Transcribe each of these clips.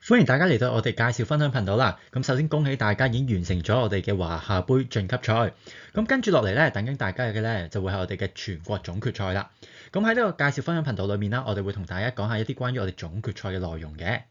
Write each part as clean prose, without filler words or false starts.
歡迎大家嚟到我哋介紹分享頻道啦。咁首先恭喜大家已經完成咗我哋嘅華夏杯晉級賽。咁跟住落嚟咧，等緊大家嘅咧就會係我哋嘅全國總決賽啦。咁喺呢個介紹分享頻道裏面啦，我哋會同大家講下一啲關於我哋總決賽嘅內容嘅。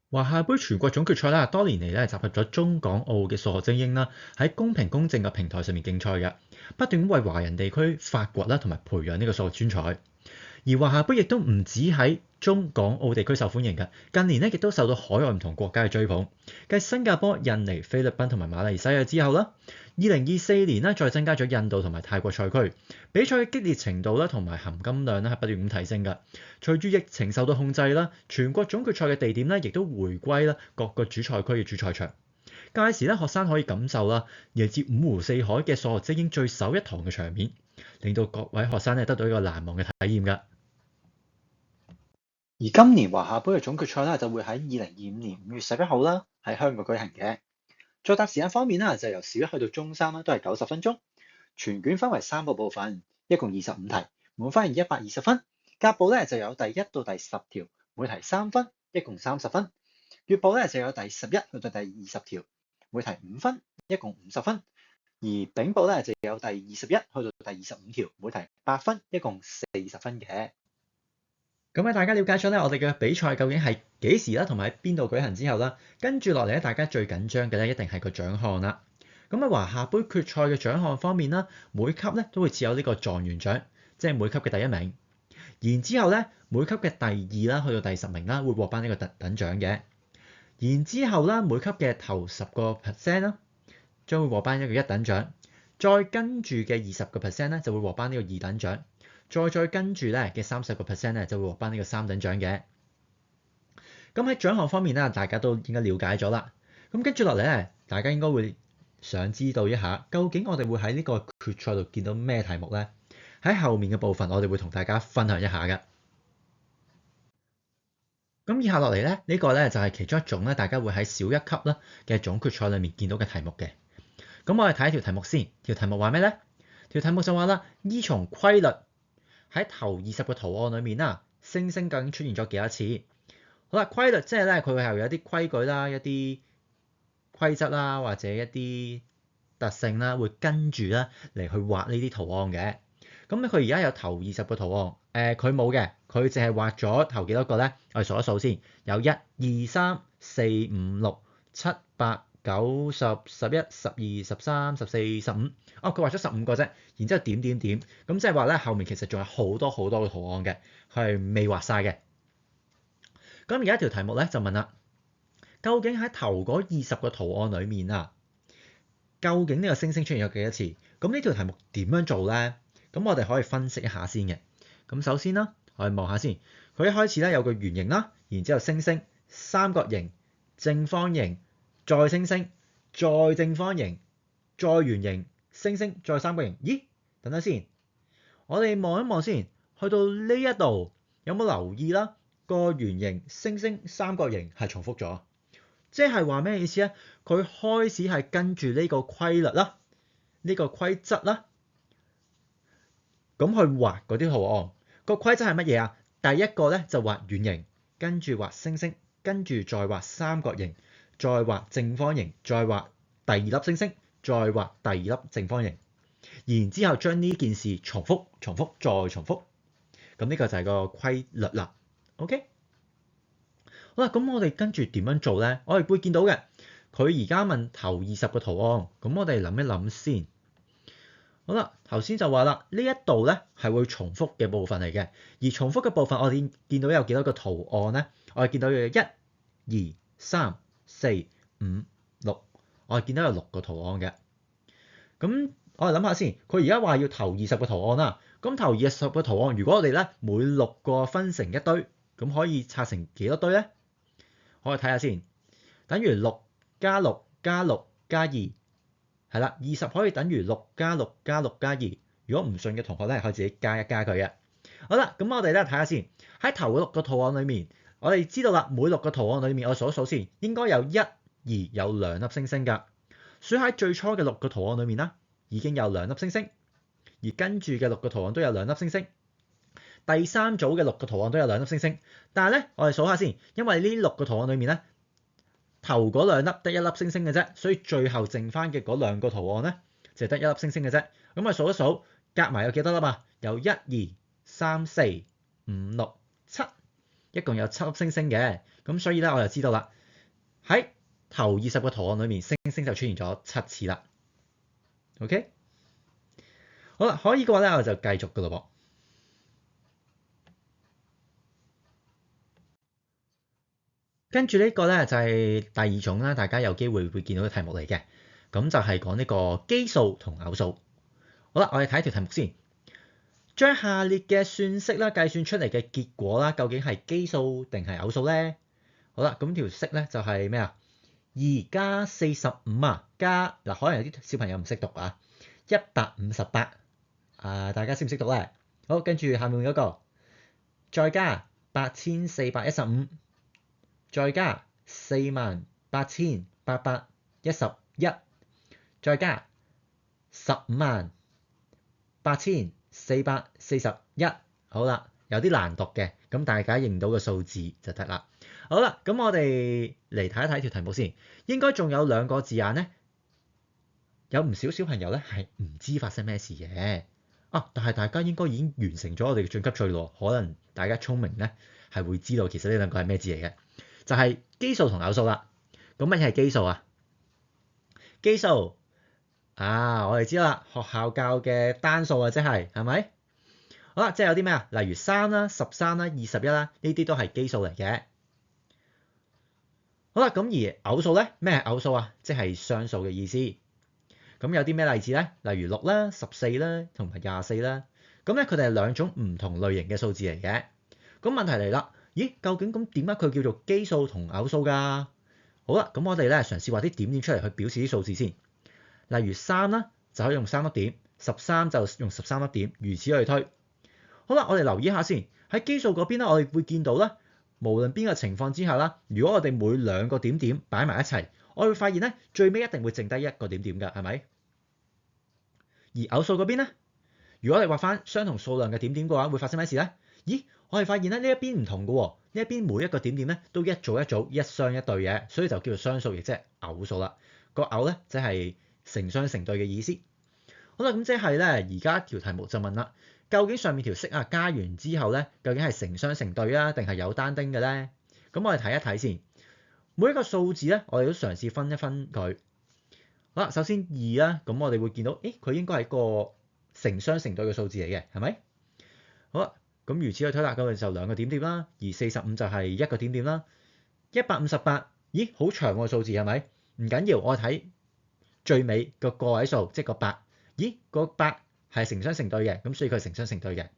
華夏杯全國總決賽啦，多年嚟咧集合咗中港澳嘅數學精英啦，喺公平公正嘅平台上面競賽嘅，不斷為華人地區發掘啦同埋培養呢個數學專才。而華夏杯亦都唔止喺中港澳地區受歡迎嘅，近年咧亦都受到海外唔同國家嘅追捧。繼新加坡、印尼、菲律賓同埋馬來西亞之後啦，2024年咧再增加咗印度同埋泰國賽區，比賽嘅激烈程度啦同埋含金量咧係不斷咁提升㗎。隨住疫情受到控制啦，全國總決賽嘅地點咧亦都回歸啦各個主賽區嘅主賽場。屆時咧學生可以感受啦嚟自五湖四海嘅數學精英聚首一堂嘅場面，令到各位學生咧得到一個難忘嘅體驗㗎。而今年華夏杯嘅總決賽咧就會喺2025年5月11號啦，喺香港舉行嘅。作答時間方面啦，就由小一去到中三啦，都係90分鐘。全卷分為3個部分，一共25題，滿分係120分。甲部咧就有第1到第10條，每題3分，一共30分。乙部咧就有第11去到第20條，每題5分，一共50分。而丙部咧就有第21去到第25條，每題8分，一共40分嘅。咁喺大家了解咗咧，我哋嘅比賽究竟係幾時啦，同埋喺邊度舉行之後啦，跟住落嚟咧，大家最緊張嘅咧，一定係個獎項啦。咁喺華夏杯決賽嘅獎項方面啦，每級咧都會設有呢個狀元獎，即係每級嘅第1名。然之後咧，每級嘅第2啦，去到第10名啦，會獲頒呢個特等獎嘅。然之後啦，每級嘅頭10% 啦，將會獲頒一個1等獎。再跟住嘅20% 咧，就會獲頒呢個2等獎。再跟住咧嘅30% 咧就會獲頒呢個3等獎嘅。咁喺獎項方面咧，大家都應該了解咗啦。咁跟住落嚟咧，大家應該會想知道一下，究竟我哋會喺呢個決賽度見到咩題目咧？喺後面嘅部分，我哋會同大家分享一下嘅。咁以下落嚟咧，呢個咧就係其中一種咧，大家會喺小一級啦嘅總決賽裏面見到嘅題目嘅。咁我哋睇一條題目先，條題目話咩咧？條題目就話啦，依從規律。喺頭20個圖案裏面啦，星星究竟出現咗幾多次？好啦，規律即係咧，佢係有一啲規矩啦、一啲規則啦，或者一啲特性啦，會跟住啦嚟去畫呢啲圖案嘅。咁佢而家有頭20個圖案，佢冇嘅，佢淨係畫咗頭幾多個咧？我哋數一數先，有1、2、3、4、5、6、7、8、9、10、11、12、13、14、15。哦，佢畫咗15個啫，然之後點點點，咁即係話咧後面其實仲有好多好多嘅圖案嘅，佢係未畫晒嘅。咁而家條題目咧就問啦，究竟喺頭嗰20個圖案裡面啊，究竟呢個星星出現咗幾多次？咁呢條題目點樣做咧？咁我哋可以分析一下先嘅。咁首先啦，我哋望下先，佢一開始咧有個圓形啦，然之後星星、三角形、正方形、再星星、再正方形、再圓形、星星、再三角形。咦？等等先，我哋望一望先，去到呢一度有冇留意啦？個圓形、星星、三角形係重複咗，即係話咩意思咧？佢開始係跟住呢個規律啦，呢個規則啦，咁去畫嗰啲圖案。個規則係乜嘢啊？第一個咧就畫圓形，跟住畫星星，跟住再畫三角形，再畫正方形，再畫第2粒星星，再畫第2粒正方形，然之後將呢件事重複、重複再重複。咁呢個就係個規律啦。OK， 好啦，咁我哋跟住點樣做咧？我哋會見到嘅，佢而家問頭20個圖案，咁我哋諗一諗先。好啦，頭先就話啦，呢一度咧係會重複嘅部分嚟嘅，而重複嘅部分我哋見到有幾多個圖案咧？我哋見到有1、2、3、4、5、6，我哋見到有6個圖案嘅。咁我哋諗下先，佢而家話要頭20個圖案啦，咁頭20個圖案，如果我哋咧每6個分成一堆，咁可以拆成幾多堆咧？我哋睇下先，等於6加6加6加2。係啦，20可以等於6加6加6加2。如果唔信嘅同學咧，可以自己加一加佢嘅。好啦，咁我哋咧睇下先，喺頭6個圖案裡面，我哋知道啦，每6個圖案裡面，我數一數先，應該有1、2有2粒星星㗎。所以喺最初嘅6個圖案裡面啦，已經有2粒星星，而跟住嘅6個圖案都有2粒星星。第三組嘅6個圖案都有2粒星星，但係咧我哋數下先，因為呢6個圖案裡面咧頭嗰2粒得1粒星星嘅啫，所以最後剩翻嘅嗰2個圖案咧就得1粒星星嘅啫。咁我數一數，夾埋有幾多粒啊？有1、2、3、4、5、6、7，一共有7粒星星嘅。咁所以咧我就知道啦，喺頭20個圖案裡面，星星就出現咗7次啦。OK， 好啦，可以嘅話咧我就繼續噶咯噃。跟住呢個咧就係第2種啦，大家有機會會見到嘅題目嚟嘅，咁就係講呢個基數同偶數。好啦，我哋睇一條題目先，將下列嘅算式啦計算出嚟嘅結果啦，究竟係基數定係偶數咧？好啦，咁條式咧就係咩啊？2加45啊，加嗱，可能有啲小朋友唔識讀啊，158啊，大家識唔識讀咧？好，跟住下面嗰個再加8415。再加48811，再加158,441。好啦，有啲難讀嘅，咁大家認到個數字就得啦。好啦，咁我哋嚟睇一睇條題目先。應該仲有2個字眼咧，有唔少小朋友咧係唔知發生咩事嘅。但係大家應該已經完成咗我哋嘅進級趣咯，可能大家聰明咧係會知道其實呢2個係咩字嚟嘅。就係基數同偶數啦。咁乜嘢係基數啊？基數啊，我哋知啦，學校教嘅單數啊，即係咪？好啦，即係有啲咩啊？例如3啦、13啦、21啦，呢啲都係基數嚟嘅。好啦，咁而偶數咧，咩係偶數啊？即係雙數嘅意思。咁有啲咩例子咧？例如6啦、14啦同埋24啦。咁咧佢哋係2種唔同類型嘅數字嚟嘅。咁問題嚟啦。咦，究竟咁點解佢叫做基數同偶數㗎？好啦，咁我哋咧嘗試畫啲點點出嚟去表示啲數字先。例如3啦，就可以用3粒點；13就用13粒點，如此類推。好啦，我哋留意一下先。喺基數嗰邊咧，我哋會見到啦，無論邊個情況之下啦，如果我哋每2個點點擺埋一齊，我會發現咧最尾一定會剩低1個點點㗎，係咪？而偶數嗰邊咧，如果我哋畫翻相同數量嘅點點嘅話，會發生咩事咧？咦，我哋發現咧呢一邊唔同嘅喎，呢一邊每一個點點咧都一組一組、一雙一對嘅，所以就叫做雙數，亦即係偶數啦。個偶咧即係成雙成對嘅意思。好啦，咁即係咧，而家條題目就問啦，究竟上面條式啊加完之後咧，究竟係成雙成對啊，定係有單丁嘅咧？咁我哋睇一睇先。每一個數字咧，我哋都嘗試分一分佢。好啦，首先2啦，咁我哋會見到，佢應該係個成雙成對嘅數字嚟嘅，係咪？好啦。咁如此類推啦，咁就2個點點啦，而45就係1個點點啦。158，咦，好長個數字係咪？唔緊要，我睇最尾個位數，即係個8。咦，個8係成雙成對嘅，咁所以佢係成雙成對嘅。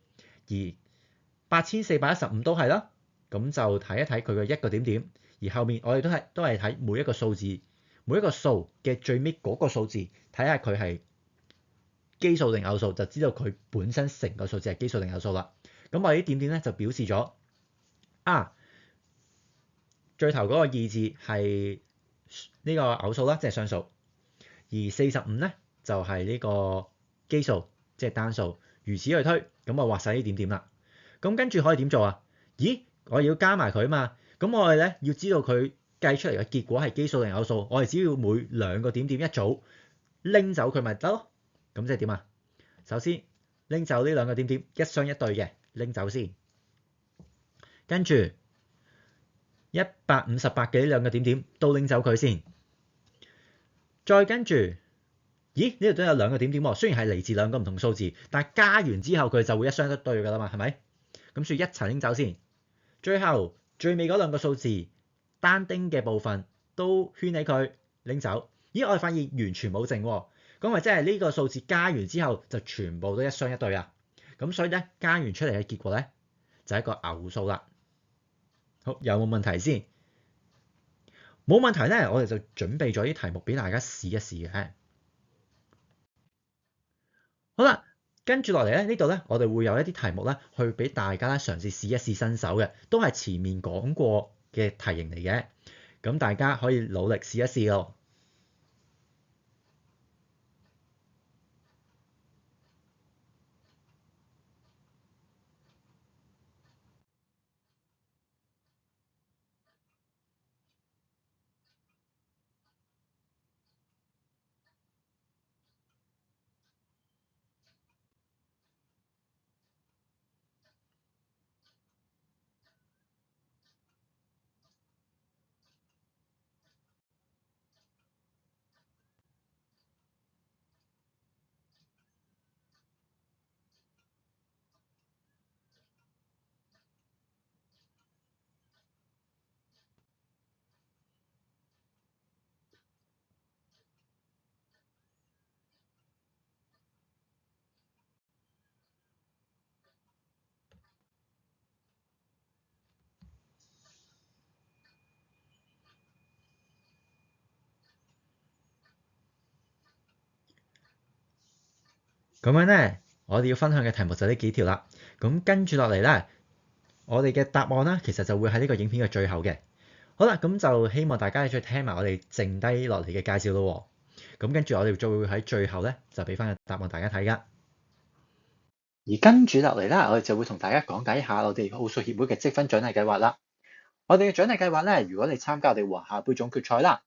而8415都係啦，咁就睇一睇佢嘅1個點點。而後面我哋都係睇每一個數字，每一個數嘅最尾嗰個數字，睇下佢係基數定偶數，就知道佢本身成個數字係基數定偶數啦。咁我哋啲點點咧就表示咗最頭嗰個2字係呢個偶數啦，即係雙數；而45咧就係呢個基數，即係單數。如此類推，咁我畫晒啲點點啦。咁跟住可以點做啊？咦，我要加埋佢啊嘛。咁我哋咧要知道佢計出嚟嘅結果係基數定偶數，我哋只要每2個點點一組拎走佢咪得咯。咁即係點啊？首先拎走呢2個點點，一雙一對嘅。拎走先，跟住158嘅呢2個點點都拎走佢先，再跟住，咦，呢度都有2個點點喎，雖然係嚟自2個唔同數字，但係加完之後佢就會一雙一對㗎啦嘛，係咪？咁所以一齊拎走先，最後最尾嗰2個數字單丁嘅部分都圈起佢拎走。咦，我哋發現完全冇剩喎，咁咪即係呢個數字加完之後就全部都一雙一對啊。咁所以咧，加完出嚟嘅結果咧，就係一個偶數啦。好，有冇問題先？冇問題咧，我哋就準備咗啲題目俾大家試一試嘅。好啦，跟住落嚟咧，呢度咧，我哋會有一啲題目咧，去俾大家咧嘗試試一試新手嘅，都係前面講過嘅題型嚟嘅。咁大家可以努力試一試咯。咁樣咧，我哋要分享嘅題目就呢幾條啦。咁跟住落嚟咧，我哋嘅答案啦，其實就會喺呢個影片嘅最後嘅。好啦，咁就希望大家再聽埋我哋剩低落嚟嘅介紹咯喎。咁跟住我哋就會喺最後咧，就俾翻個答案大家睇噶。而跟住落嚟啦，我哋就會同大家講解一下我哋奧數協會嘅積分獎勵計劃啦。我哋嘅獎勵計劃咧，如果你參加我哋華夏杯總決賽啦，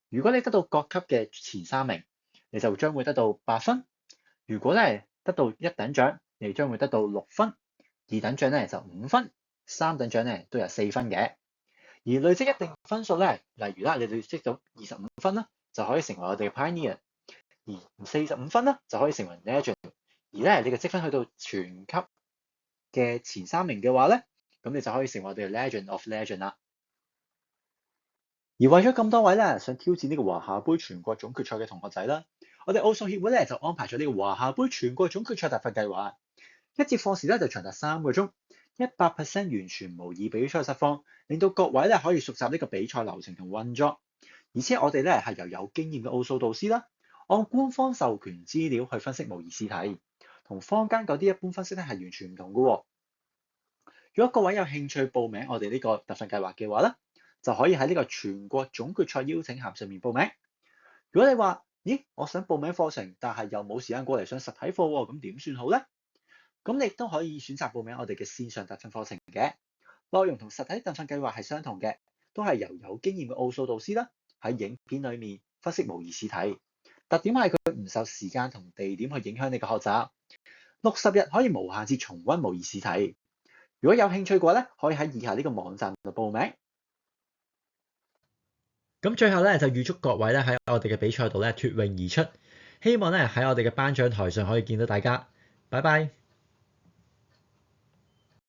如果你得到各級嘅前3名，你就將會得到8分；如果咧得到1等獎，你將會得到6分；2等獎咧就5分；3等獎咧都有4分嘅。而累積一定分數咧，例如啦，你累積到25分啦，就可以成為我哋嘅 Pioneer；而45分啦，就可以成為 Legend。而咧你嘅積分去到全級嘅前3名嘅話咧，咁你就可以成為我哋嘅 Legend of Legend 啦。而為咗咁多位咧想挑戰呢個華夏杯全國總決賽嘅同學仔啦，我哋奧數協會咧就安排咗呢個華夏杯全國總決賽特訓計劃，一節課時咧就長達3個鐘，100% 完全模擬比賽實況，令到各位咧可以熟習呢個比賽流程同運作。而且我哋咧係由有經驗嘅奧數導師啦，按官方授權資料去分析模擬試題，同坊間嗰啲一般分析咧係完全唔同嘅喎。如果各位有興趣報名我哋呢個特訓計劃嘅話咧，就可以喺呢個全國總決賽邀請函上面報名。如果你話，咦，我想報名課程，但係又冇時間過嚟上實體課喎，咁點算好咧？咁你都可以選擇報名我哋嘅線上特訓課程嘅，內容同實體特訓計劃係相同嘅，都係由有經驗嘅奧數導師啦喺影片裡面分析模擬試題。特點係佢唔受時間同地點去影響你嘅學習，60日可以無限次重溫模擬試題。如果有興趣嘅話咧，可以喺以下呢個網站度報名。咁最後咧就預祝各位咧喺我哋嘅比賽度咧脫穎而出，希望咧喺我哋嘅頒獎台上可以見到大家。拜拜。